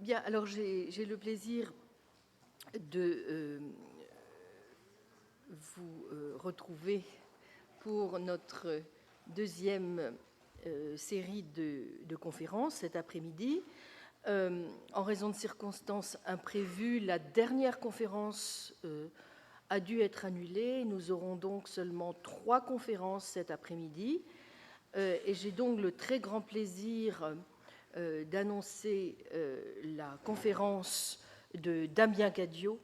Bien, alors j'ai le plaisir de vous retrouver pour notre deuxième série de conférences cet après-midi. En raison de circonstances imprévues, la dernière conférence a dû être annulée. Nous aurons donc seulement 3 conférences cet après-midi. Et j'ai donc le très grand plaisir d'annoncer la conférence de Damien Cadio,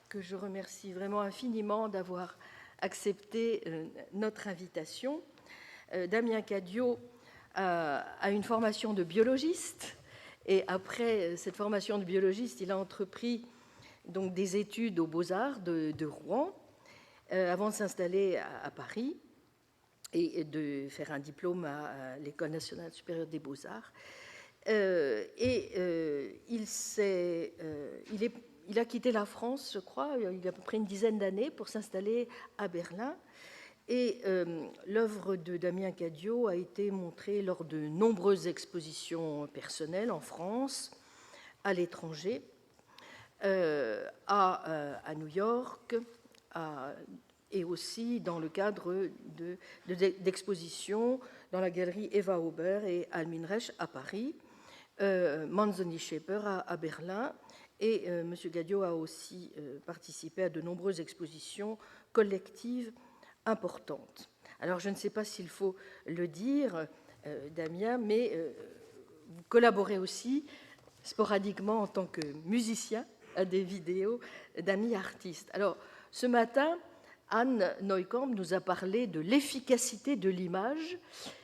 que je remercie vraiment infiniment d'avoir accepté notre invitation. Damien Cadio a une formation de biologiste, et après cette formation de biologiste, il a entrepris donc des études aux Beaux-Arts de Rouen, avant de s'installer à Paris et de faire un diplôme à l'École nationale supérieure des Beaux-Arts. Il a quitté la France, je crois, il y a à peu près une dizaine d'années, pour s'installer à Berlin. Et l'œuvre de Damien Cadio a été montrée lors de nombreuses expositions personnelles en France, à l'étranger, à New York, et aussi dans le cadre d'expositions dans la galerie Eva Auber et Almin Resch à Paris, Manzoni Schäper à Berlin, et M. Cadio a aussi participé à de nombreuses expositions collectives importantes. Alors je ne sais pas s'il faut le dire, Damien, mais vous collaborez aussi sporadiquement en tant que musicien à des vidéos d'amis artistes. Alors ce matin, Anne Neukamp nous a parlé de l'efficacité de l'image,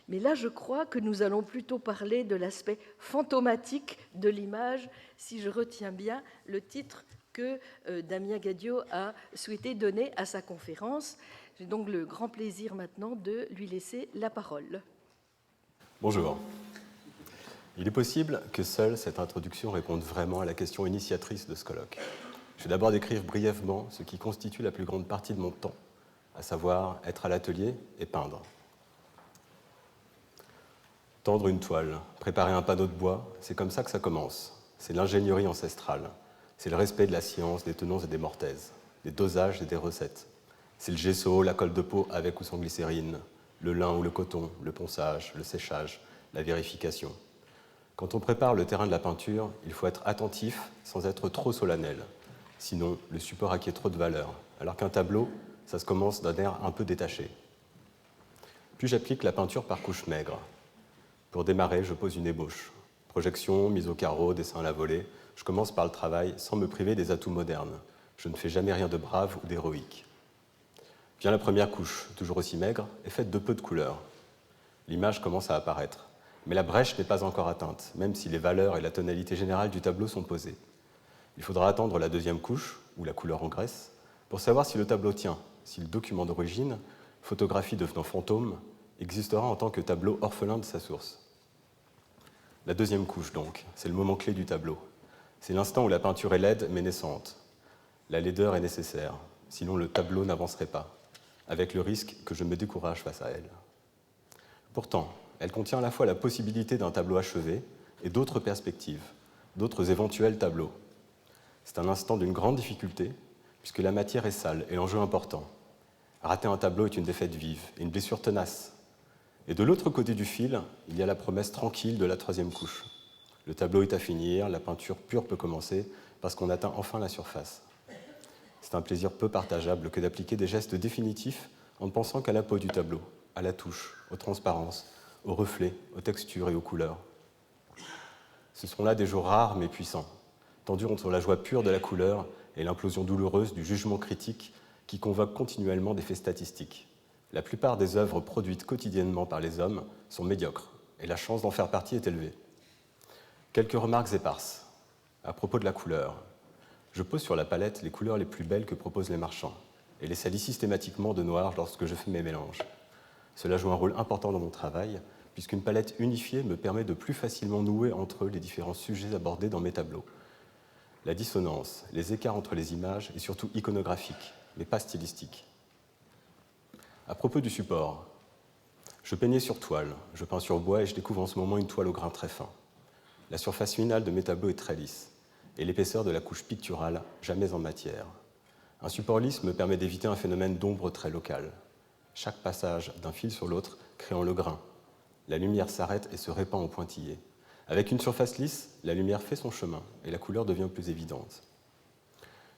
mais là, je crois que nous allons plutôt parler de l'aspect fantomatique de l'image, si je retiens bien le titre que Damien Cadio a souhaité donner à sa conférence. J'ai donc le grand plaisir maintenant de lui laisser la parole. Bonjour. Il est possible que seule cette introduction réponde vraiment à la question initiatrice de ce colloque. Je vais d'abord décrire brièvement ce qui constitue la plus grande partie de mon temps, à savoir être à l'atelier et peindre. Tendre une toile, préparer un panneau de bois, c'est comme ça que ça commence. C'est l'ingénierie ancestrale. C'est le respect de la science, des tenons et des mortaises, des dosages et des recettes. C'est le gesso, la colle de peau avec ou sans glycérine, le lin ou le coton, le ponçage, le séchage, la vérification. Quand on prépare le terrain de la peinture, il faut être attentif sans être trop solennel. Sinon, le support acquiert trop de valeur, alors qu'un tableau, ça se commence d'un air un peu détaché. Puis j'applique la peinture par couches maigres. Pour démarrer, je pose une ébauche. Projection, mise au carreau, dessin à la volée. Je commence par le travail sans me priver des atouts modernes. Je ne fais jamais rien de brave ou d'héroïque. Vient la première couche, toujours aussi maigre, et faite de peu de couleurs. L'image commence à apparaître. Mais la brèche n'est pas encore atteinte, même si les valeurs et la tonalité générale du tableau sont posées. Il faudra attendre la deuxième couche, ou la couleur en graisse, pour savoir si le tableau tient, si le document d'origine, photographie devenant fantôme, existera en tant que tableau orphelin de sa source. La deuxième couche, donc, c'est le moment clé du tableau. C'est l'instant où la peinture est laide mais naissante. La laideur est nécessaire, sinon le tableau n'avancerait pas, avec le risque que je me décourage face à elle. Pourtant, elle contient à la fois la possibilité d'un tableau achevé et d'autres perspectives, d'autres éventuels tableaux. C'est un instant d'une grande difficulté, puisque la matière est sale et l'enjeu important. Rater un tableau est une défaite vive et une blessure tenace. Et de l'autre côté du fil, il y a la promesse tranquille de la troisième couche. Le tableau est à finir, la peinture pure peut commencer, parce qu'on atteint enfin la surface. C'est un plaisir peu partageable que d'appliquer des gestes définitifs en ne pensant qu'à la peau du tableau, à la touche, aux transparences, aux reflets, aux textures et aux couleurs. Ce sont là des jours rares mais puissants, tendus entre la joie pure de la couleur et l'implosion douloureuse du jugement critique qui convoque continuellement des faits statistiques. La plupart des œuvres produites quotidiennement par les hommes sont médiocres, et la chance d'en faire partie est élevée. Quelques remarques éparses. À propos de la couleur, je pose sur la palette les couleurs les plus belles que proposent les marchands, et les salis systématiquement de noir lorsque je fais mes mélanges. Cela joue un rôle important dans mon travail, puisqu'une palette unifiée me permet de plus facilement nouer entre eux les différents sujets abordés dans mes tableaux. La dissonance, les écarts entre les images est surtout iconographique, mais pas stylistique. À propos du support, je peignais sur toile, je peins sur bois et je découvre en ce moment une toile au grain très fin. La surface finale de mes tableaux est très lisse. et l'épaisseur de la couche picturale, jamais en matière. Un support lisse me permet d'éviter un phénomène d'ombre très local. Chaque passage d'un fil sur l'autre créant le grain. La lumière s'arrête et se répand en pointillés. Avec une surface lisse, la lumière fait son chemin et la couleur devient plus évidente.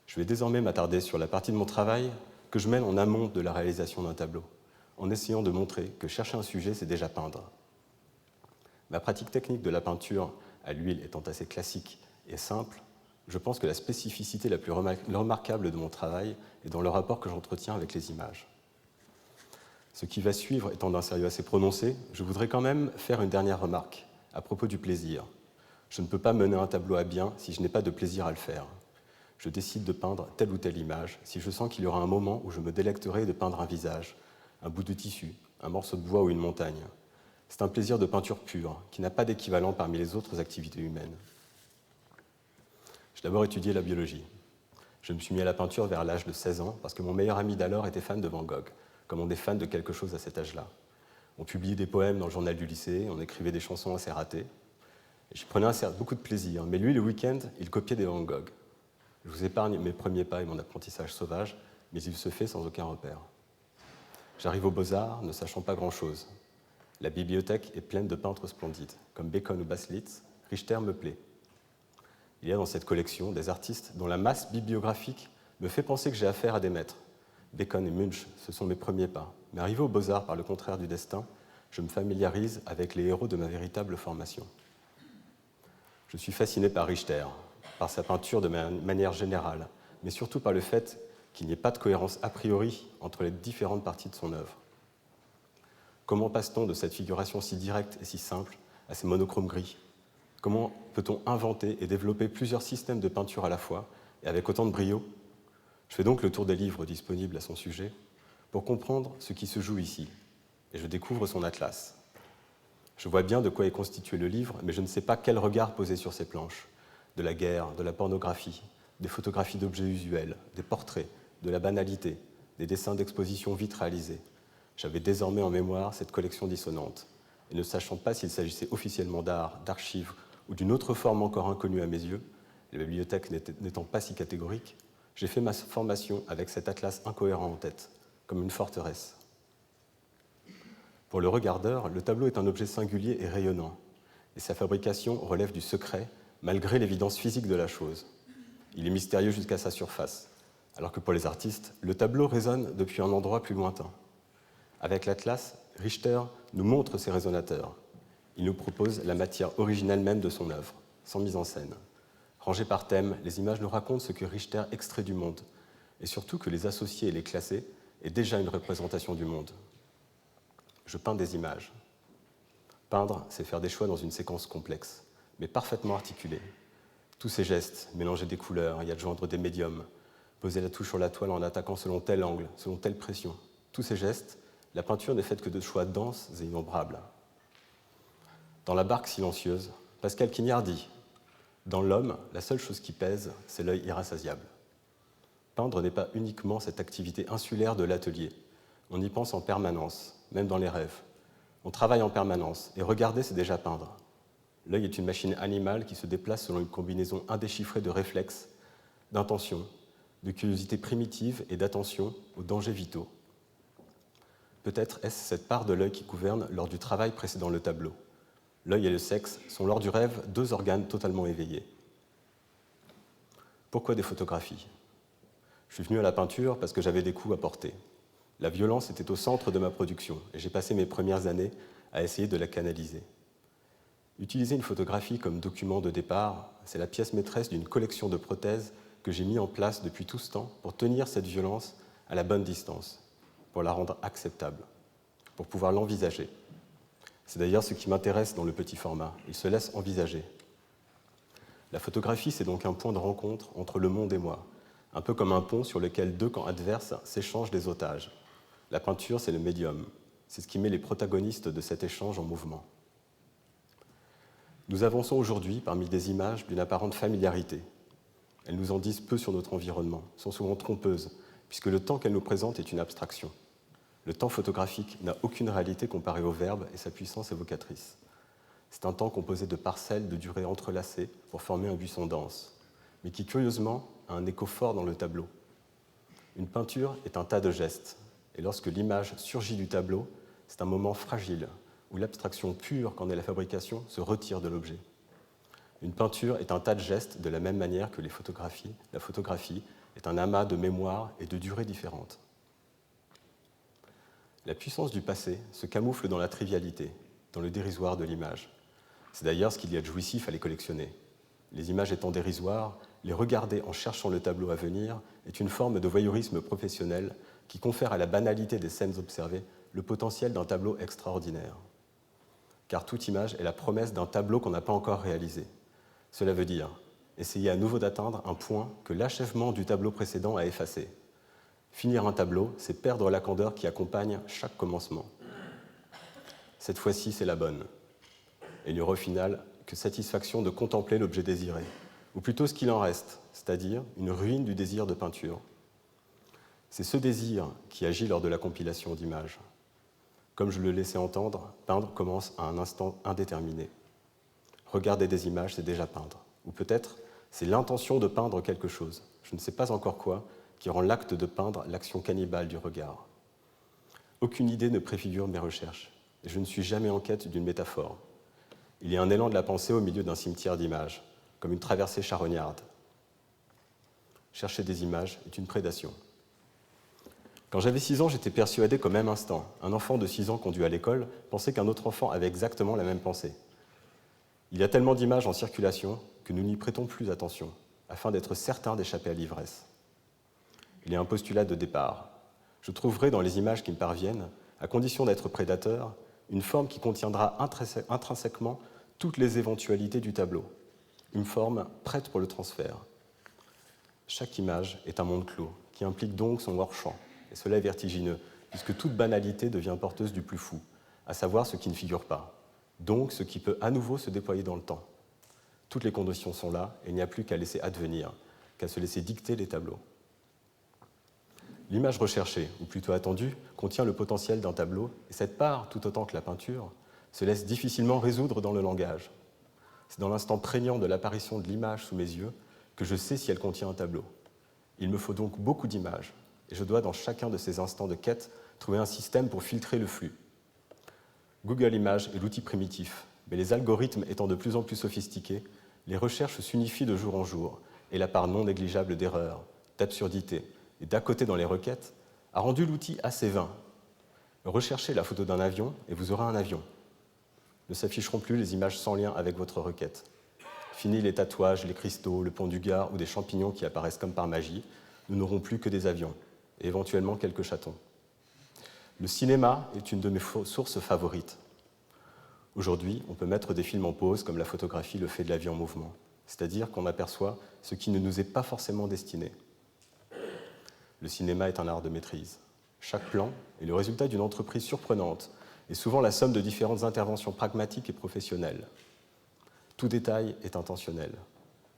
Je vais désormais m'attarder sur la partie de mon travail que je mène en amont de la réalisation d'un tableau, en essayant de montrer que chercher un sujet, c'est déjà peindre. Ma pratique technique de la peinture à l'huile étant assez classique et simple, je pense que la spécificité la plus remarquable de mon travail est dans le rapport que j'entretiens avec les images. Ce qui va suivre étant d'un sérieux assez prononcé, je voudrais quand même faire une dernière remarque à propos du plaisir. Je ne peux pas mener un tableau à bien si je n'ai pas de plaisir à le faire. Je décide de peindre telle ou telle image si je sens qu'il y aura un moment où je me délecterai de peindre un visage, un bout de tissu, un morceau de bois ou une montagne. C'est un plaisir de peinture pure, qui n'a pas d'équivalent parmi les autres activités humaines. J'ai d'abord étudié la biologie. Je me suis mis à la peinture vers l'âge de 16 ans parce que mon meilleur ami d'alors était fan de Van Gogh, comme on est fan de quelque chose à cet âge-là. On publiait des poèmes dans le journal du lycée, on écrivait des chansons assez ratées. J'y prenais beaucoup de plaisir, mais lui, le week-end, il copiait des Van Gogh. Je vous épargne mes premiers pas et mon apprentissage sauvage, mais il se fait sans aucun repère. J'arrive aux Beaux-Arts ne sachant pas grand-chose. La bibliothèque est pleine de peintres splendides, comme Bacon ou Baselitz. Richter me plaît. Il y a dans cette collection des artistes dont la masse bibliographique me fait penser que j'ai affaire à des maîtres. Bacon et Munch, ce sont mes premiers pas. Mais arrivé aux Beaux-Arts par le contraire du destin, je me familiarise avec les héros de ma véritable formation. Je suis fasciné par Richter, par sa peinture de manière générale, mais surtout par le fait qu'il n'y ait pas de cohérence a priori entre les différentes parties de son œuvre. Comment passe-t-on de cette figuration si directe et si simple à ces monochromes gris? Comment peut-on inventer et développer plusieurs systèmes de peinture à la fois et avec autant de brio? Je fais donc le tour des livres disponibles à son sujet pour comprendre ce qui se joue ici, et je découvre son atlas. Je vois bien de quoi est constitué le livre, mais je ne sais pas quel regard poser sur ces planches. De la guerre, de la pornographie, des photographies d'objets usuels, des portraits, de la banalité, des dessins d'exposition vite réalisés. J'avais désormais en mémoire cette collection dissonante, et ne sachant pas s'il s'agissait officiellement d'art, d'archives ou d'une autre forme encore inconnue à mes yeux, la bibliothèque n'étant pas si catégorique, j'ai fait ma formation avec cet atlas incohérent en tête, comme une forteresse. Pour le regardeur, le tableau est un objet singulier et rayonnant, et sa fabrication relève du secret, malgré l'évidence physique de la chose. Il est mystérieux jusqu'à sa surface, alors que pour les artistes, le tableau résonne depuis un endroit plus lointain. Avec l'atlas, Richter nous montre ses résonateurs. Il nous propose la matière originelle même de son œuvre, sans mise en scène. Rangées par thème, les images nous racontent ce que Richter extrait du monde, et surtout que les associer et les classer est déjà une représentation du monde. Je peins des images. Peindre, c'est faire des choix dans une séquence complexe, mais parfaitement articulée. Tous ces gestes, mélanger des couleurs y adjoindre des médiums, poser la touche sur la toile en attaquant selon tel angle, selon telle pression. Tous ces gestes, la peinture n'est faite que de choix denses et innombrables. Dans La barque silencieuse, Pascal Quignard dit « Dans l'homme, la seule chose qui pèse, c'est l'œil irrassasiable. » Peindre n'est pas uniquement cette activité insulaire de l'atelier. On y pense en permanence, même dans les rêves. On travaille en permanence, et regarder, c'est déjà peindre. L'œil est une machine animale qui se déplace selon une combinaison indéchiffrée de réflexes, d'intentions, de curiosité primitive et d'attention aux dangers vitaux. Peut-être est-ce cette part de l'œil qui gouverne lors du travail précédant le tableau. L'œil et le sexe sont lors du rêve deux organes totalement éveillés. Pourquoi des photographies? Je suis venu à la peinture parce que j'avais des coups à porter. La violence était au centre de ma production et j'ai passé mes premières années à essayer de la canaliser. Utiliser une photographie comme document de départ, c'est la pièce maîtresse d'une collection de prothèses que j'ai mis en place depuis tout ce temps pour tenir cette violence à la bonne distance, pour la rendre acceptable, pour pouvoir l'envisager. C'est d'ailleurs ce qui m'intéresse dans le petit format, il se laisse envisager. La photographie, c'est donc un point de rencontre entre le monde et moi, un peu comme un pont sur lequel deux camps adverses s'échangent des otages. La peinture, c'est le médium, c'est ce qui met les protagonistes de cet échange en mouvement. Nous avançons aujourd'hui parmi des images d'une apparente familiarité. Elles nous en disent peu sur notre environnement, sont souvent trompeuses, puisque le temps qu'elles nous présentent est une abstraction. Le temps photographique n'a aucune réalité comparée au verbe et sa puissance évocatrice. C'est un temps composé de parcelles de durée entrelacées pour former un buisson dense. mais qui curieusement a un écho fort dans le tableau. Une peinture est un tas de gestes, et lorsque l'image surgit du tableau, c'est un moment fragile, où l'abstraction pure qu'en est la fabrication se retire de l'objet. Une peinture est un tas de gestes de la même manière que la photographie est un amas de mémoires et de durées différentes. La puissance du passé se camoufle dans la trivialité, dans le dérisoire de l'image. C'est d'ailleurs ce qu'il y a de jouissif à les collectionner. Les images étant dérisoires, les regarder en cherchant le tableau à venir est une forme de voyeurisme professionnel qui confère à la banalité des scènes observées le potentiel d'un tableau extraordinaire. Car toute image est la promesse d'un tableau qu'on n'a pas encore réalisé. Cela veut dire essayer à nouveau d'atteindre un point que l'achèvement du tableau précédent a effacé. Finir un tableau, c'est perdre la candeur qui accompagne chaque commencement. Cette fois-ci, c'est la bonne. Et il n'y aura au final que satisfaction de contempler l'objet désiré, ou plutôt ce qu'il en reste, c'est-à-dire une ruine du désir de peinture. C'est ce désir qui agit lors de la compilation d'images. Comme je le laissais entendre, peindre commence à un instant indéterminé. Regarder des images, c'est déjà peindre. Ou peut-être, c'est l'intention de peindre quelque chose, je ne sais pas encore quoi, qui rend l'acte de peindre l'action cannibale du regard. Aucune idée ne préfigure mes recherches, et je ne suis jamais en quête d'une métaphore. Il y a un élan de la pensée au milieu d'un cimetière d'images, comme une traversée charognarde. Chercher des images est une prédation. Quand j'avais 6 ans, j'étais persuadé qu'au même instant, un enfant de 6 ans conduit à l'école pensait qu'un autre enfant avait exactement la même pensée. Il y a tellement d'images en circulation que nous n'y prêtons plus attention, afin d'être certains d'échapper à l'ivresse. Il y a un postulat de départ. Je trouverai dans les images qui me parviennent, à condition d'être prédateur, une forme qui contiendra intrinsèquement toutes les éventualités du tableau, une forme prête pour le transfert. Chaque image est un monde clos, qui implique donc son hors-champ, et cela est vertigineux, puisque toute banalité devient porteuse du plus fou, à savoir ce qui ne figure pas, donc ce qui peut à nouveau se déployer dans le temps. Toutes les conditions sont là, et il n'y a plus qu'à laisser advenir, qu'à se laisser dicter les tableaux. L'image recherchée, ou plutôt attendue, contient le potentiel d'un tableau, et cette part, tout autant que la peinture, se laisse difficilement résoudre dans le langage. C'est dans l'instant prégnant de l'apparition de l'image sous mes yeux que je sais si elle contient un tableau. Il me faut donc beaucoup d'images, et je dois, dans chacun de ces instants de quête, trouver un système pour filtrer le flux. Google Images est l'outil primitif, mais les algorithmes étant de plus en plus sophistiqués, les recherches s'unifient de jour en jour, et la part non négligeable d'erreurs, d'absurdités, et d'à côté dans les requêtes, a rendu l'outil assez vain. Recherchez la photo d'un avion et vous aurez un avion. Ne s'afficheront plus les images sans lien avec votre requête. Fini les tatouages, les cristaux, le pont du Gard ou des champignons qui apparaissent comme par magie, nous n'aurons plus que des avions, et éventuellement quelques chatons. Le cinéma est une de mes sources favorites. Aujourd'hui, on peut mettre des films en pause comme la photographie le fait de la vie en mouvement, c'est-à-dire qu'on aperçoit ce qui ne nous est pas forcément destiné. Le cinéma est un art de maîtrise. Chaque plan est le résultat d'une entreprise surprenante et souvent la somme de différentes interventions pragmatiques et professionnelles. Tout détail est intentionnel.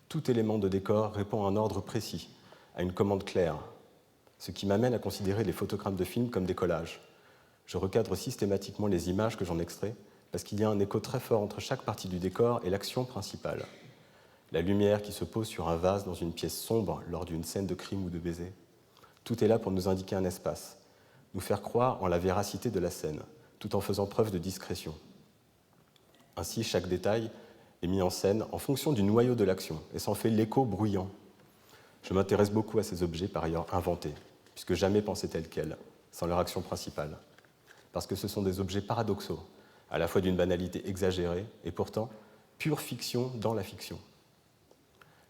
Tout élément de décor répond à un ordre précis, à une commande claire, ce qui m'amène à considérer les photogrammes de films comme des collages. Je recadre systématiquement les images que j'en extrais parce qu'il y a un écho très fort entre chaque partie du décor et l'action principale. La lumière qui se pose sur un vase dans une pièce sombre lors d'une scène de crime ou de baiser. Tout est là pour nous indiquer un espace, nous faire croire en la véracité de la scène, tout en faisant preuve de discrétion. Ainsi, chaque détail est mis en scène en fonction du noyau de l'action et s'en fait l'écho bruyant. Je m'intéresse beaucoup à ces objets par ailleurs inventés, puisque jamais pensés tels quels, sans leur action principale. Parce que ce sont des objets paradoxaux, à la fois d'une banalité exagérée et pourtant pure fiction dans la fiction.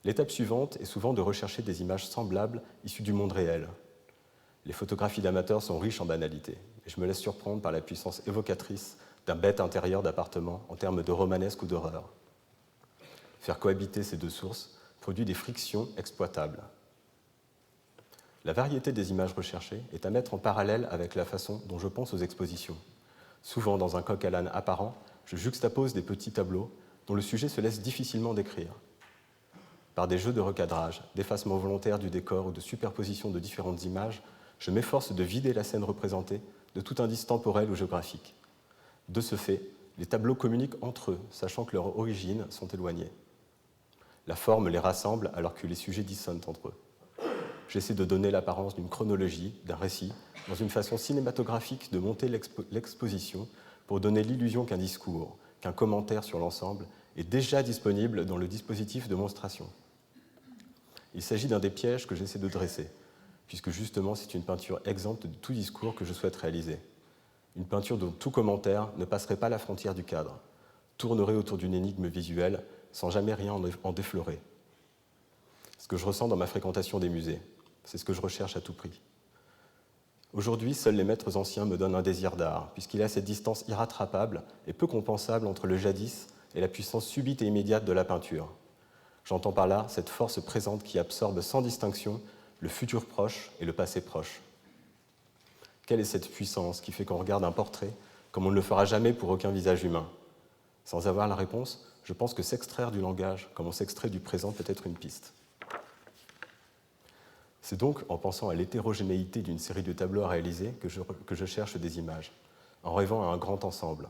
L'étape suivante est souvent de rechercher des images semblables issues du monde réel. Les photographies d'amateurs sont riches en banalité, et je me laisse surprendre par la puissance évocatrice d'un bête intérieur d'appartement en termes de romanesque ou d'horreur. Faire cohabiter ces deux sources produit des frictions exploitables. La variété des images recherchées est à mettre en parallèle avec la façon dont je pense aux expositions. Souvent, dans un coq à l'âne apparent, je juxtapose des petits tableaux dont le sujet se laisse difficilement décrire. Par des jeux de recadrage, d'effacement volontaire du décor ou de superposition de différentes images, je m'efforce de vider la scène représentée de tout indice temporel ou géographique. De ce fait, les tableaux communiquent entre eux, sachant que leurs origines sont éloignées. La forme les rassemble alors que les sujets dissonnent entre eux. J'essaie de donner l'apparence d'une chronologie, d'un récit, dans une façon cinématographique de monter l'exposition pour donner l'illusion qu'un discours, qu'un commentaire sur l'ensemble est déjà disponible dans le dispositif de monstration. Il s'agit d'un des pièges que j'essaie de dresser, puisque justement c'est une peinture exempte de tout discours que je souhaite réaliser. Une peinture dont tout commentaire ne passerait pas la frontière du cadre, tournerait autour d'une énigme visuelle sans jamais rien en déflorer. Ce que je ressens dans ma fréquentation des musées, c'est ce que je recherche à tout prix. Aujourd'hui, seuls les maîtres anciens me donnent un désir d'art, puisqu'il y a cette distance irrattrapable et peu compensable entre le jadis et la puissance subite et immédiate de la peinture. J'entends par là cette force présente qui absorbe sans distinction le futur proche et le passé proche. Quelle est cette puissance qui fait qu'on regarde un portrait comme on ne le fera jamais pour aucun visage humain? Sans avoir la réponse, je pense que s'extraire du langage comme on s'extrait du présent peut être une piste. C'est donc en pensant à l'hétérogénéité d'une série de tableaux à réaliser que je cherche des images, en rêvant à un grand ensemble,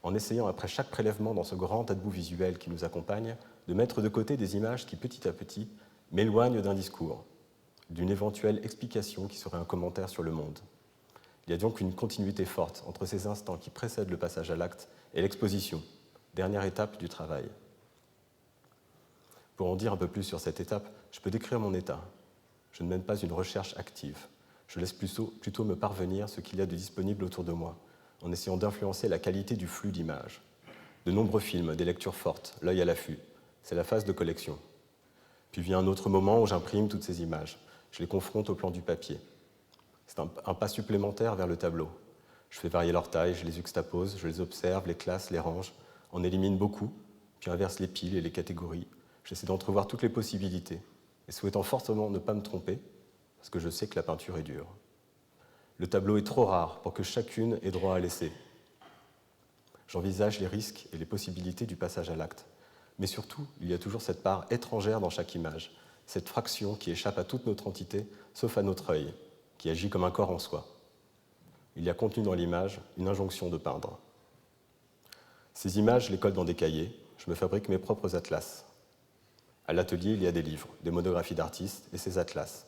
en essayant après chaque prélèvement dans ce grand tableau visuel qui nous accompagne de mettre de côté des images qui petit à petit m'éloignent d'un discours, d'une éventuelle explication qui serait un commentaire sur le monde. Il y a donc une continuité forte entre ces instants qui précèdent le passage à l'acte et l'exposition, dernière étape du travail. Pour en dire un peu plus sur cette étape, je peux décrire mon état. Je ne mène pas une recherche active. Je laisse plutôt me parvenir ce qu'il y a de disponible autour de moi, en essayant d'influencer la qualité du flux d'images. De nombreux films, des lectures fortes, l'œil à l'affût. C'est la phase de collection. Puis vient un autre moment où j'imprime toutes ces images. Je les confronte au plan du papier. C'est un pas supplémentaire vers le tableau. Je fais varier leur taille, je les juxtapose, je les observe, les classe, les range, en élimine beaucoup, puis inverse les piles et les catégories. J'essaie d'entrevoir toutes les possibilités, et souhaitant fortement ne pas me tromper, parce que je sais que la peinture est dure. Le tableau est trop rare pour que chacune ait droit à l'essai. J'envisage les risques et les possibilités du passage à l'acte. Mais surtout, il y a toujours cette part étrangère dans chaque image, cette fraction qui échappe à toute notre entité, sauf à notre œil, qui agit comme un corps en soi. Il y a contenu dans l'image une injonction de peindre. Ces images, je les colle dans des cahiers, je me fabrique mes propres atlas. À l'atelier, il y a des livres, des monographies d'artistes et ces atlas.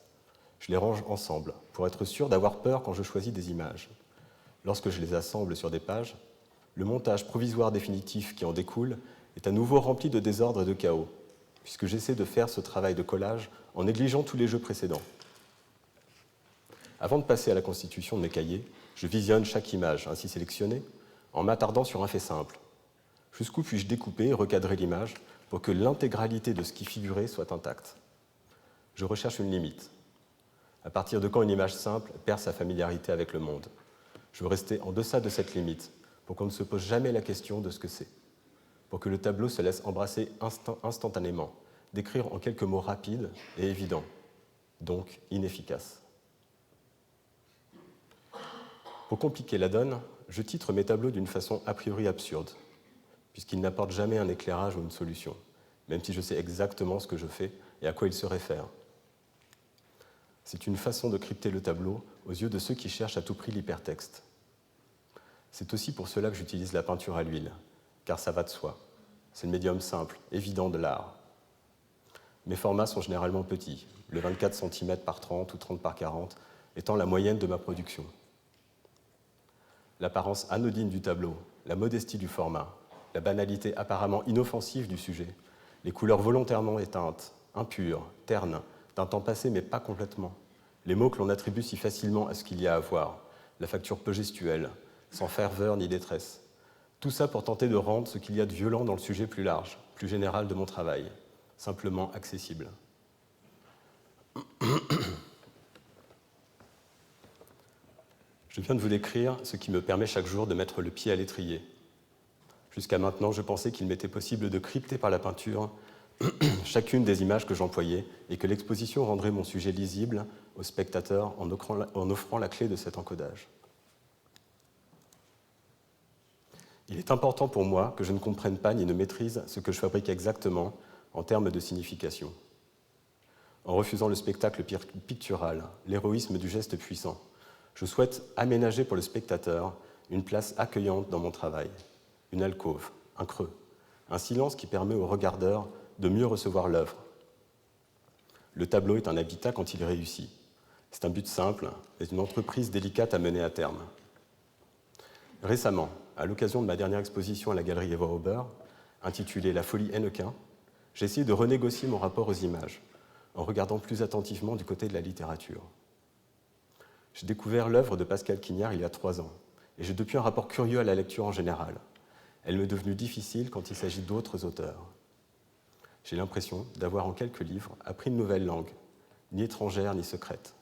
Je les range ensemble pour être sûr d'avoir peur quand je choisis des images. Lorsque je les assemble sur des pages, le montage provisoire définitif qui en découle est à nouveau rempli de désordre et de chaos, puisque j'essaie de faire ce travail de collage en négligeant tous les jeux précédents. Avant de passer à la constitution de mes cahiers, je visionne chaque image ainsi sélectionnée en m'attardant sur un fait simple. Jusqu'où puis-je découper et recadrer l'image pour que l'intégralité de ce qui figurait soit intacte? Je recherche une limite. À partir de quand une image simple perd sa familiarité avec le monde? Je veux rester en deçà de cette limite pour qu'on ne se pose jamais la question de ce que c'est, pour que le tableau se laisse embrasser instantanément, décrire en quelques mots rapides et évidents, donc inefficaces. Pour compliquer la donne, je titre mes tableaux d'une façon a priori absurde, puisqu'ils n'apportent jamais un éclairage ou une solution, même si je sais exactement ce que je fais et à quoi ils se réfèrent. C'est une façon de crypter le tableau aux yeux de ceux qui cherchent à tout prix l'hypertexte. C'est aussi pour cela que j'utilise la peinture à l'huile, car ça va de soi. C'est le médium simple, évident de l'art. Mes formats sont généralement petits, le 24 cm par 30 ou 30 par 40 étant la moyenne de ma production. L'apparence anodine du tableau, la modestie du format, la banalité apparemment inoffensive du sujet, les couleurs volontairement éteintes, impures, ternes, d'un temps passé mais pas complètement, les mots que l'on attribue si facilement à ce qu'il y a à voir, la facture peu gestuelle, sans ferveur ni détresse. Tout ça pour tenter de rendre ce qu'il y a de violent dans le sujet plus large, plus général de mon travail, simplement accessible. Je viens de vous décrire ce qui me permet chaque jour de mettre le pied à l'étrier. Jusqu'à maintenant, je pensais qu'il m'était possible de crypter par la peinture chacune des images que j'employais et que l'exposition rendrait mon sujet lisible au spectateur en offrant la clé de cet encodage. Il est important pour moi que je ne comprenne pas ni ne maîtrise ce que je fabrique exactement en termes de signification. En refusant le spectacle pictural, l'héroïsme du geste puissant, je souhaite aménager pour le spectateur une place accueillante dans mon travail, une alcôve, un creux, un silence qui permet au regardeur de mieux recevoir l'œuvre. Le tableau est un habitat quand il réussit. C'est un but simple, mais une entreprise délicate à mener à terme. Récemment, à l'occasion de ma dernière exposition à la galerie Eva Hauber, intitulée La folie Hennequin, j'ai essayé de renégocier mon rapport aux images, en regardant plus attentivement du côté de la littérature. J'ai découvert l'œuvre de Pascal Quignard il y a 3 ans, et j'ai depuis un rapport curieux à la lecture en général. Elle m'est devenue difficile quand il s'agit d'autres auteurs. J'ai l'impression d'avoir en quelques livres appris une nouvelle langue, ni étrangère ni secrète.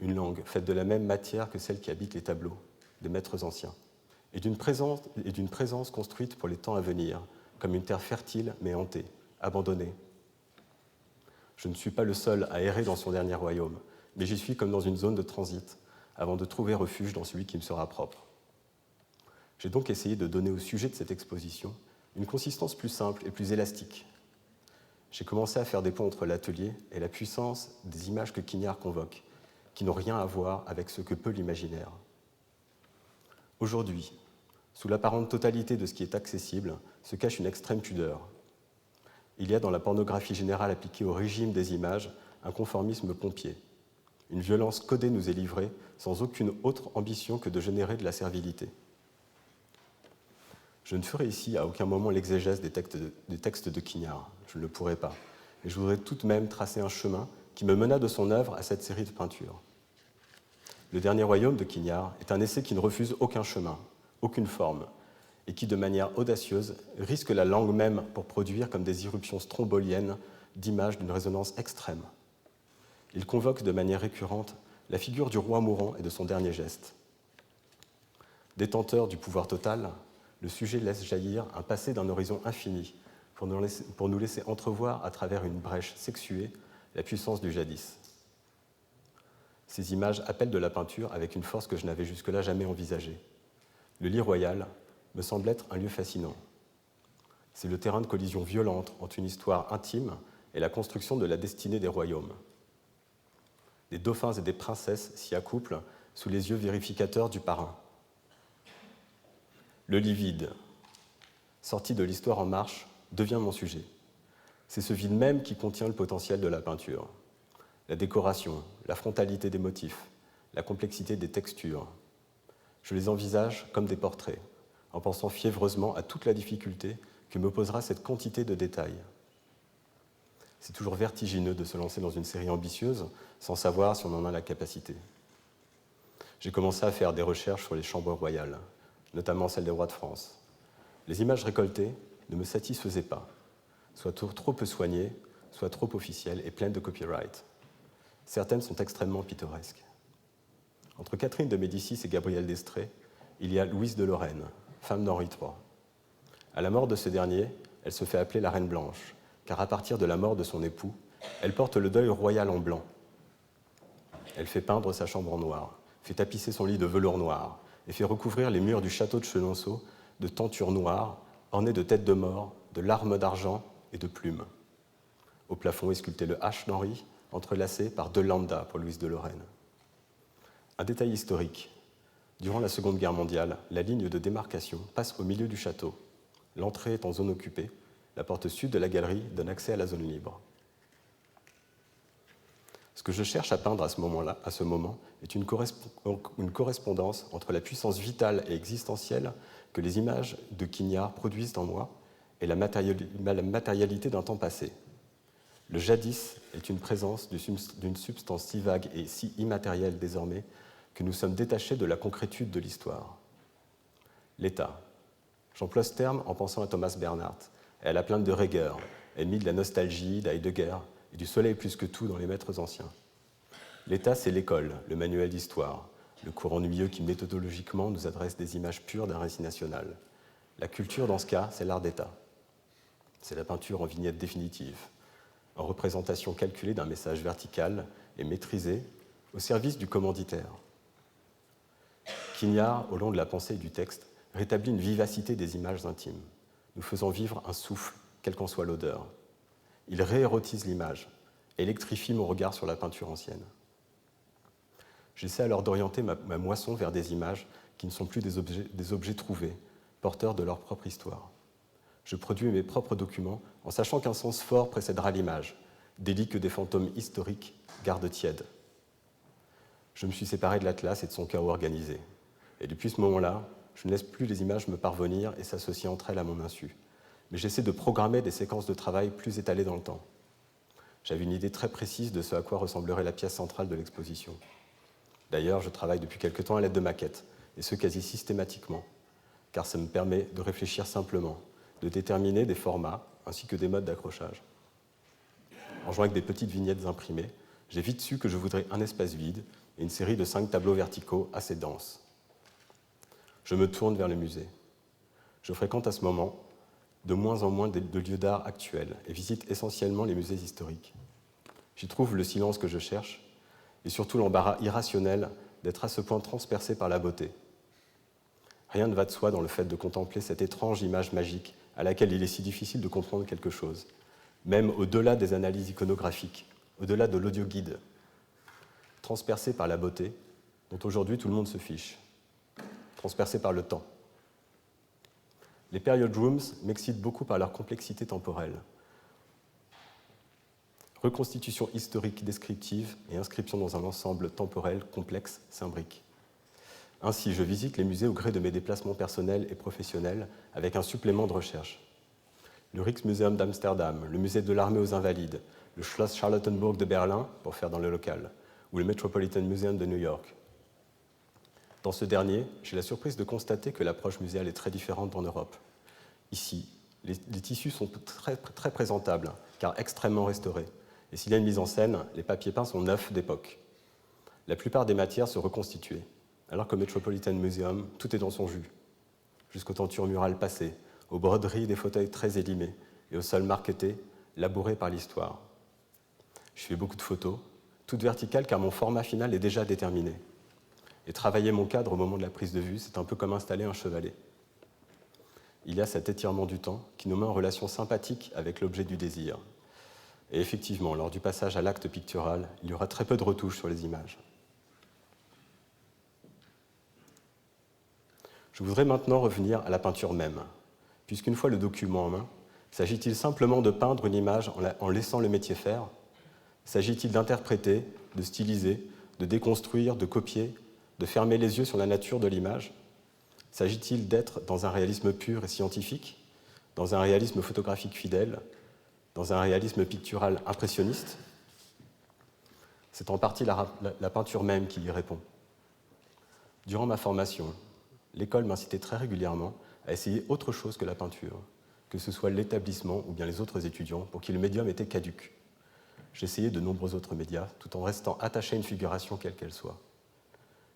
Une langue faite de la même matière que celle qui habite les tableaux, des maîtres anciens, et d'une présence construite pour les temps à venir, comme une terre fertile mais hantée, abandonnée. Je ne suis pas le seul à errer dans son dernier royaume, mais j'y suis comme dans une zone de transit, avant de trouver refuge dans celui qui me sera propre. J'ai donc essayé de donner au sujet de cette exposition une consistance plus simple et plus élastique. J'ai commencé à faire des ponts entre l'atelier et la puissance des images que Quignard convoque, qui n'ont rien à voir avec ce que peut l'imaginaire. Aujourd'hui, sous l'apparente totalité de ce qui est accessible, se cache une extrême pudeur. Il y a dans la pornographie générale appliquée au régime des images un conformisme pompier. Une violence codée nous est livrée sans aucune autre ambition que de générer de la servilité. Je ne ferai ici à aucun moment l'exégèse des textes de Quignard, je ne le pourrai pas, mais je voudrais tout de même tracer un chemin qui me mena de son œuvre à cette série de peintures. Le dernier royaume de Quignard est un essai qui ne refuse aucun chemin, aucune forme, et qui, de manière audacieuse, risque la langue même pour produire comme des irruptions stromboliennes d'images d'une résonance extrême. Il convoque de manière récurrente la figure du roi mourant et de son dernier geste. Détenteur du pouvoir total, le sujet laisse jaillir un passé d'un horizon infini pour nous laisser entrevoir à travers une brèche sexuée la puissance du jadis. Ces images appellent de la peinture avec une force que je n'avais jusque-là jamais envisagée. Le lit royal me semble être un lieu fascinant. C'est le terrain de collision violente entre une histoire intime et la construction de la destinée des royaumes. Des dauphins et des princesses s'y accouplent sous les yeux vérificateurs du parrain. Le lit vide, sorti de l'histoire en marche, devient mon sujet. C'est ce vide même qui contient le potentiel de la peinture. La décoration, la frontalité des motifs, la complexité des textures. Je les envisage comme des portraits, en pensant fiévreusement à toute la difficulté que me posera cette quantité de détails. C'est toujours vertigineux de se lancer dans une série ambitieuse sans savoir si on en a la capacité. J'ai commencé à faire des recherches sur les chambres royales, notamment celles des rois de France. Les images récoltées ne me satisfaisaient pas, soit trop peu soignées, soit trop officielles et pleines de copyright. Certaines sont extrêmement pittoresques. Entre Catherine de Médicis et Gabrielle d'Estrées, il y a Louise de Lorraine, femme d'Henri III. À la mort de ce dernier, elle se fait appeler la Reine Blanche, car à partir de la mort de son époux, elle porte le deuil royal en blanc. Elle fait peindre sa chambre en noir, fait tapisser son lit de velours noir et fait recouvrir les murs du château de Chenonceau de tentures noires, ornées de têtes de mort, de larmes d'argent et de plumes. Au plafond est sculpté le H d'Henri, entrelacé par 2 lambdas pour Louise de Lorraine. Un détail historique. Durant la Seconde Guerre mondiale, la ligne de démarcation passe au milieu du château. L'entrée est en zone occupée. La porte sud de la galerie donne accès à la zone libre. Ce que je cherche à peindre à ce moment est une correspondance entre la puissance vitale et existentielle que les images de Quignard produisent en moi et la matérialité d'un temps passé. Le jadis est une présence d'une substance si vague et si immatérielle désormais que nous sommes détachés de la concrétude de l'histoire. L'état. J'emploie ce terme en pensant à Thomas Bernhardt et à la plainte de Reger, ennemi de la nostalgie, d'Heidegger et du soleil plus que tout dans les maîtres anciens. L'état, c'est l'école, le manuel d'histoire, le cours ennuyeux qui méthodologiquement nous adresse des images pures d'un récit national. La culture, dans ce cas, c'est l'art d'état. C'est la peinture en vignette définitive, en représentation calculée d'un message vertical et maîtrisé au service du commanditaire. Quignard, au long de la pensée et du texte, rétablit une vivacité des images intimes, nous faisant vivre un souffle, quelle qu'en soit l'odeur. Il réérotise l'image, électrifie mon regard sur la peinture ancienne. J'essaie alors d'orienter ma moisson vers des images qui ne sont plus des objets trouvés, porteurs de leur propre histoire. Je produis mes propres documents en sachant qu'un sens fort précédera l'image, délit que des fantômes historiques gardent tiède. Je me suis séparé de l'Atlas et de son chaos organisé. Et depuis ce moment-là, je ne laisse plus les images me parvenir et s'associer entre elles à mon insu. Mais j'essaie de programmer des séquences de travail plus étalées dans le temps. J'avais une idée très précise de ce à quoi ressemblerait la pièce centrale de l'exposition. D'ailleurs, je travaille depuis quelque temps à l'aide de maquettes, et ce quasi systématiquement, car ça me permet de réfléchir simplement, de déterminer des formats ainsi que des modes d'accrochage. En jouant avec des petites vignettes imprimées, j'ai vite su que je voudrais un espace vide et une série de 5 tableaux verticaux assez denses. Je me tourne vers le musée. Je fréquente à ce moment de moins en moins de lieux d'art actuels et visite essentiellement les musées historiques. J'y trouve le silence que je cherche et surtout l'embarras irrationnel d'être à ce point transpercé par la beauté. Rien ne va de soi dans le fait de contempler cette étrange image magique à laquelle il est si difficile de comprendre quelque chose, même au-delà des analyses iconographiques, au-delà de l'audioguide, transpercé par la beauté, dont aujourd'hui tout le monde se fiche, transpercé par le temps. Les period rooms m'excitent beaucoup par leur complexité temporelle. Reconstitution historique descriptive et inscription dans un ensemble temporel complexe s'imbriquent. Ainsi, je visite les musées au gré de mes déplacements personnels et professionnels avec un supplément de recherche. Le Rijksmuseum d'Amsterdam, le musée de l'armée aux Invalides, le Schloss Charlottenburg de Berlin, pour faire dans le local, ou le Metropolitan Museum de New York. Dans ce dernier, j'ai la surprise de constater que l'approche muséale est très différente en Europe. Ici, les tissus sont très présentables, car extrêmement restaurés. Et s'il y a une mise en scène, les papiers peints sont neufs d'époque. La plupart des matières sont reconstituées, alors qu'au Metropolitan Museum, tout est dans son jus, jusqu'aux tentures murales passées, aux broderies des fauteuils très élimés et au sol marqueté, labouré par l'histoire. Je fais beaucoup de photos, toutes verticales car mon format final est déjà déterminé. Et travailler mon cadre au moment de la prise de vue, c'est un peu comme installer un chevalet. Il y a cet étirement du temps qui nous met en relation sympathique avec l'objet du désir. Et effectivement, lors du passage à l'acte pictural, il y aura très peu de retouches sur les images. Je voudrais maintenant revenir à la peinture même, puisqu'une fois le document en main, s'agit-il simplement de peindre une image en laissant le métier faire? S'agit-il d'interpréter, de styliser, de déconstruire, de copier, de fermer les yeux sur la nature de l'image? S'agit-il d'être dans un réalisme pur et scientifique, dans un réalisme photographique fidèle, dans un réalisme pictural impressionniste? C'est en partie la peinture même qui y répond. Durant ma formation, l'école m'incitait très régulièrement à essayer autre chose que la peinture, que ce soit l'établissement ou bien les autres étudiants, pour qui le médium était caduc. J'essayais de nombreux autres médias, tout en restant attaché à une figuration quelle qu'elle soit.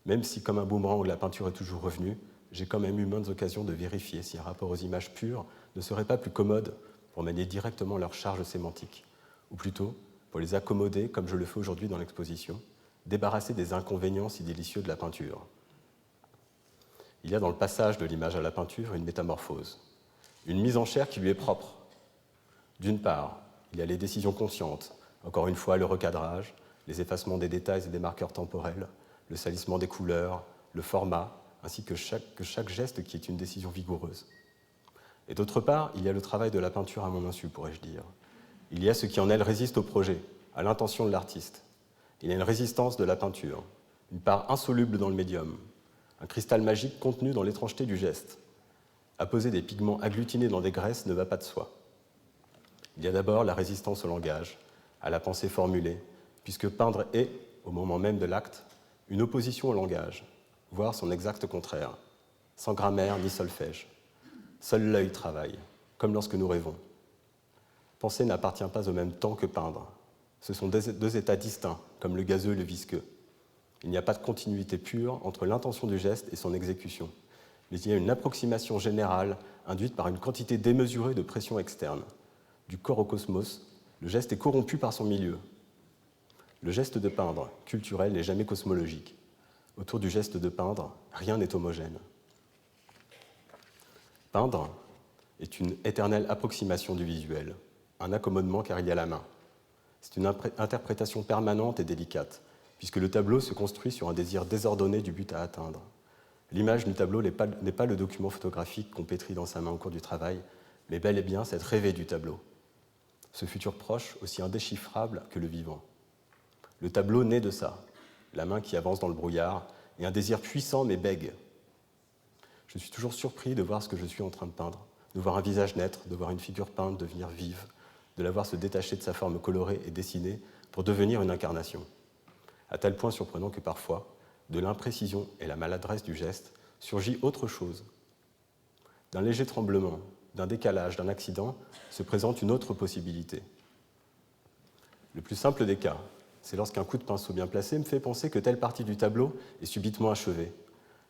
Même si, comme un boomerang, la peinture est toujours revenue, j'ai quand même eu maintes occasions de vérifier si un rapport aux images pures ne serait pas plus commode pour manier directement leur charge sémantique, ou plutôt pour les accommoder, comme je le fais aujourd'hui dans l'exposition, débarrasser des inconvénients si délicieux de la peinture. Il y a dans le passage de l'image à la peinture une métamorphose, une mise en chair qui lui est propre. D'une part, il y a les décisions conscientes, encore une fois le recadrage, les effacements des détails et des marqueurs temporels, le salissement des couleurs, le format, ainsi que chaque geste qui est une décision vigoureuse. Et d'autre part, il y a le travail de la peinture à mon insu, pourrais-je dire. Il y a ce qui en elle résiste au projet, à l'intention de l'artiste. Il y a une résistance de la peinture, une part insoluble dans le médium, un cristal magique contenu dans l'étrangeté du geste. Apposer des pigments agglutinés dans des graisses ne va pas de soi. Il y a d'abord la résistance au langage, à la pensée formulée, puisque peindre est, au moment même de l'acte, une opposition au langage, voire son exact contraire, sans grammaire ni solfège. Seul l'œil travaille, comme lorsque nous rêvons. Penser n'appartient pas au même temps que peindre. Ce sont deux états distincts, comme le gazeux et le visqueux. Il n'y a pas de continuité pure entre l'intention du geste et son exécution, mais il y a une approximation générale induite par une quantité démesurée de pression externe. Du corps au cosmos, le geste est corrompu par son milieu. Le geste de peindre, culturel, n'est jamais cosmologique. Autour du geste de peindre, rien n'est homogène. Peindre est une éternelle approximation du visuel, un accommodement car il y a la main. C'est une interprétation permanente et délicate, puisque le tableau se construit sur un désir désordonné du but à atteindre. L'image du tableau n'est pas le document photographique qu'on pétrit dans sa main au cours du travail, mais bel et bien cette rêvée du tableau. Ce futur proche aussi indéchiffrable que le vivant. Le tableau naît de ça, la main qui avance dans le brouillard, et un désir puissant mais bègue. Je suis toujours surpris de voir ce que je suis en train de peindre, de voir un visage naître, de voir une figure peinte devenir vive, de la voir se détacher de sa forme colorée et dessinée pour devenir une incarnation. À tel point surprenant que parfois, de l'imprécision et la maladresse du geste, surgit autre chose. D'un léger tremblement, d'un décalage, d'un accident, se présente une autre possibilité. Le plus simple des cas, c'est lorsqu'un coup de pinceau bien placé me fait penser que telle partie du tableau est subitement achevée.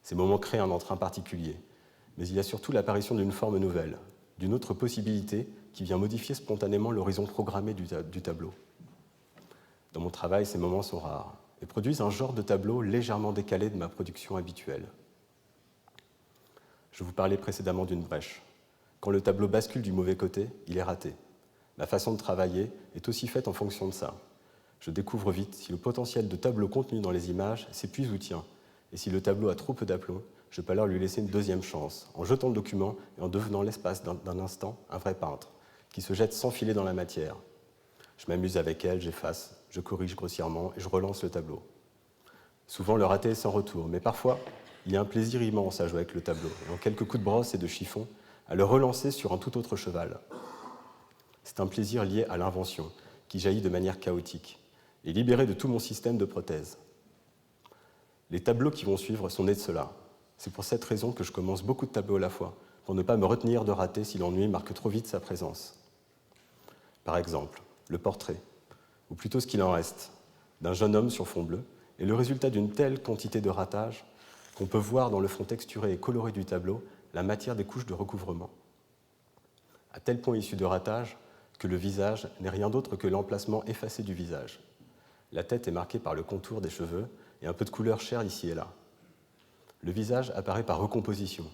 Ces moments créent un entrain particulier. Mais il y a surtout l'apparition d'une forme nouvelle, d'une autre possibilité qui vient modifier spontanément l'horizon programmé du tableau. Dans mon travail, ces moments sont rares et produisent un genre de tableau légèrement décalé de ma production habituelle. Je vous parlais précédemment d'une brèche. Quand le tableau bascule du mauvais côté, il est raté. Ma façon de travailler est aussi faite en fonction de ça. Je découvre vite si le potentiel de tableau contenu dans les images s'épuise ou tient. Et si le tableau a trop peu d'aplomb, je peux alors lui laisser une deuxième chance, en jetant le document et en devenant l'espace d'un instant un vrai peintre, qui se jette sans filet dans la matière. Je m'amuse avec elle, j'efface, je corrige grossièrement et je relance le tableau. Souvent, le raté est sans retour, mais parfois, il y a un plaisir immense à jouer avec le tableau, et en quelques coups de brosse et de chiffon, à le relancer sur un tout autre cheval. C'est un plaisir lié à l'invention, qui jaillit de manière chaotique, et libéré de tout mon système de prothèses. Les tableaux qui vont suivre sont nés de cela. C'est pour cette raison que je commence beaucoup de tableaux à la fois, pour ne pas me retenir de rater si l'ennui marque trop vite sa présence. Par exemple, le portrait, ou plutôt ce qu'il en reste, d'un jeune homme sur fond bleu, est le résultat d'une telle quantité de ratages qu'on peut voir dans le fond texturé et coloré du tableau la matière des couches de recouvrement. À tel point issu de ratages que le visage n'est rien d'autre que l'emplacement effacé du visage. La tête est marquée par le contour des cheveux et un peu de couleur chair ici et là. Le visage apparaît par recomposition,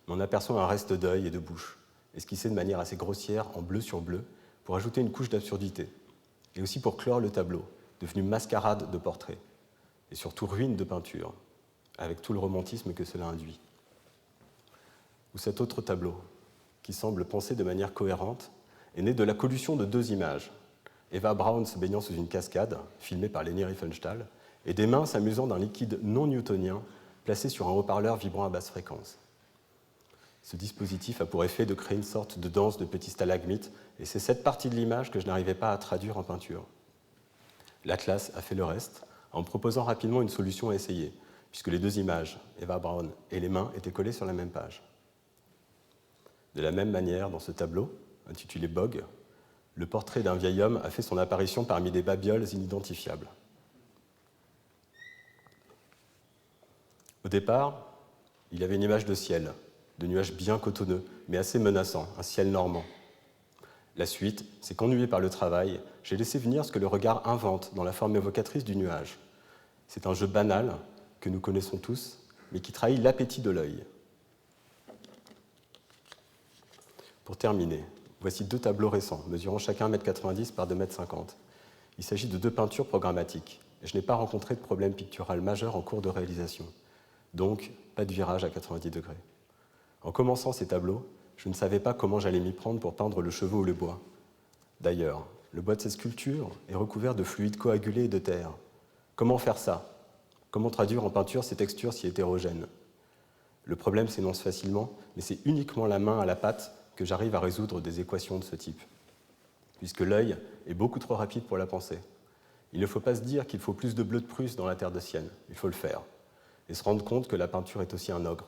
mais on aperçoit un reste d'œil et de bouche, esquissé de manière assez grossière en bleu sur bleu pour ajouter une couche d'absurdité, et aussi pour clore le tableau, devenu mascarade de portrait, et surtout ruine de peinture, avec tout le romantisme que cela induit. Ou cet autre tableau, qui semble penser de manière cohérente, est né de la collusion de deux images. Eva Braun se baignant sous une cascade, filmée par Leni Riefenstahl, et des mains s'amusant d'un liquide non newtonien placé sur un haut-parleur vibrant à basse fréquence. Ce dispositif a pour effet de créer une sorte de danse de petits stalagmites, et c'est cette partie de l'image que je n'arrivais pas à traduire en peinture. L'Atlas a fait le reste, en me proposant rapidement une solution à essayer, puisque les deux images, Eva Braun et les mains, étaient collées sur la même page. De la même manière, dans ce tableau, intitulé Bog, le portrait d'un vieil homme a fait son apparition parmi des babioles inidentifiables. Au départ, il y avait une image de ciel, de nuages bien cotonneux, mais assez menaçants, un ciel normand. La suite, c'est qu'ennuyé par le travail, j'ai laissé venir ce que le regard invente dans la forme évocatrice du nuage. C'est un jeu banal, que nous connaissons tous, mais qui trahit l'appétit de l'œil. Pour terminer, voici deux tableaux récents, mesurant chacun 1,90 m par 2,50 m. Il s'agit de deux peintures programmatiques, et je n'ai pas rencontré de problème pictural majeur en cours de réalisation. Donc, pas de virage à 90 degrés. En commençant ces tableaux, je ne savais pas comment j'allais m'y prendre pour peindre le cheveu ou le bois. D'ailleurs, le bois de ces sculptures est recouvert de fluides coagulés et de terre. Comment faire ça? Comment traduire en peinture ces textures si hétérogènes? Le problème s'énonce facilement, mais c'est uniquement la main à la pâte que j'arrive à résoudre des équations de ce type, puisque l'œil est beaucoup trop rapide pour la pensée. Il ne faut pas se dire qu'il faut plus de bleu de Prusse dans la terre de Sienne, il faut le faire, et se rendre compte que la peinture est aussi un ogre.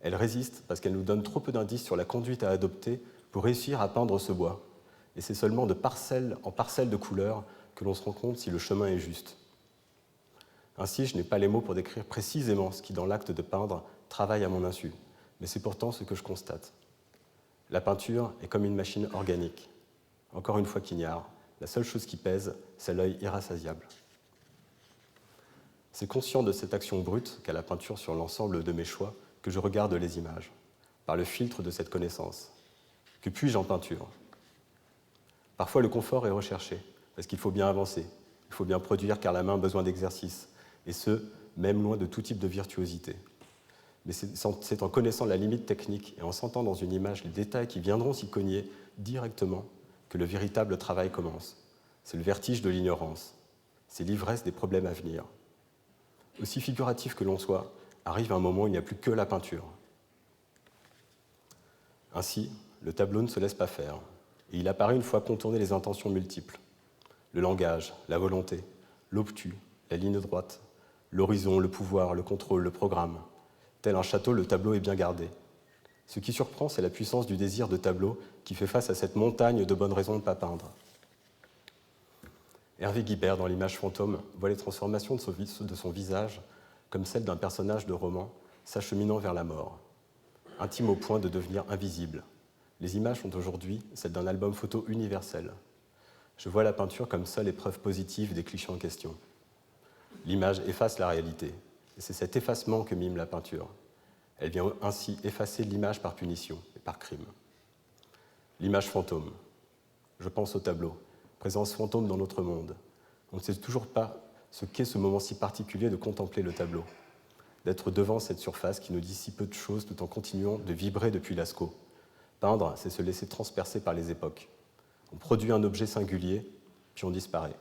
Elle résiste parce qu'elle nous donne trop peu d'indices sur la conduite à adopter pour réussir à peindre ce bois, et c'est seulement de parcelle en parcelle de couleurs que l'on se rend compte si le chemin est juste. Ainsi, je n'ai pas les mots pour décrire précisément ce qui, dans l'acte de peindre, travaille à mon insu, mais c'est pourtant ce que je constate. La peinture est comme une machine organique. Encore une fois quignard, la seule chose qui pèse, c'est l'œil irrassasiable. C'est conscient de cette action brute qu'a la peinture sur l'ensemble de mes choix que je regarde les images, par le filtre de cette connaissance. Que puis-je en peinture? Parfois, le confort est recherché, parce qu'il faut bien avancer, il faut bien produire car la main a besoin d'exercice, et ce, même loin de tout type de virtuosité. Mais c'est en connaissant la limite technique et en sentant dans une image les détails qui viendront s'y cogner directement que le véritable travail commence. C'est le vertige de l'ignorance, c'est l'ivresse des problèmes à venir. Aussi figuratif que l'on soit, arrive un moment où il n'y a plus que la peinture. Ainsi, le tableau ne se laisse pas faire, et il apparaît une fois contournées les intentions multiples. Le langage, la volonté, l'obtus, la ligne droite, l'horizon, le pouvoir, le contrôle, le programme. Tel un château, le tableau est bien gardé. Ce qui surprend, c'est la puissance du désir de tableau qui fait face à cette montagne de bonnes raisons de ne pas peindre. Hervé Guibert, dans l'image fantôme, voit les transformations de son visage comme celles d'un personnage de roman s'acheminant vers la mort, intime au point de devenir invisible. Les images sont aujourd'hui celles d'un album photo universel. Je vois la peinture comme seule épreuve positive des clichés en question. L'image efface la réalité, et c'est cet effacement que mime la peinture. Elle vient ainsi effacer l'image par punition et par crime. L'image fantôme. Je pense au tableau, présence fantôme dans notre monde. On ne sait toujours pas ce qu'est ce moment si particulier de contempler le tableau, d'être devant cette surface qui nous dit si peu de choses tout en continuant de vibrer depuis Lascaux. Peindre, c'est se laisser transpercer par les époques. On produit un objet singulier, puis on disparaît.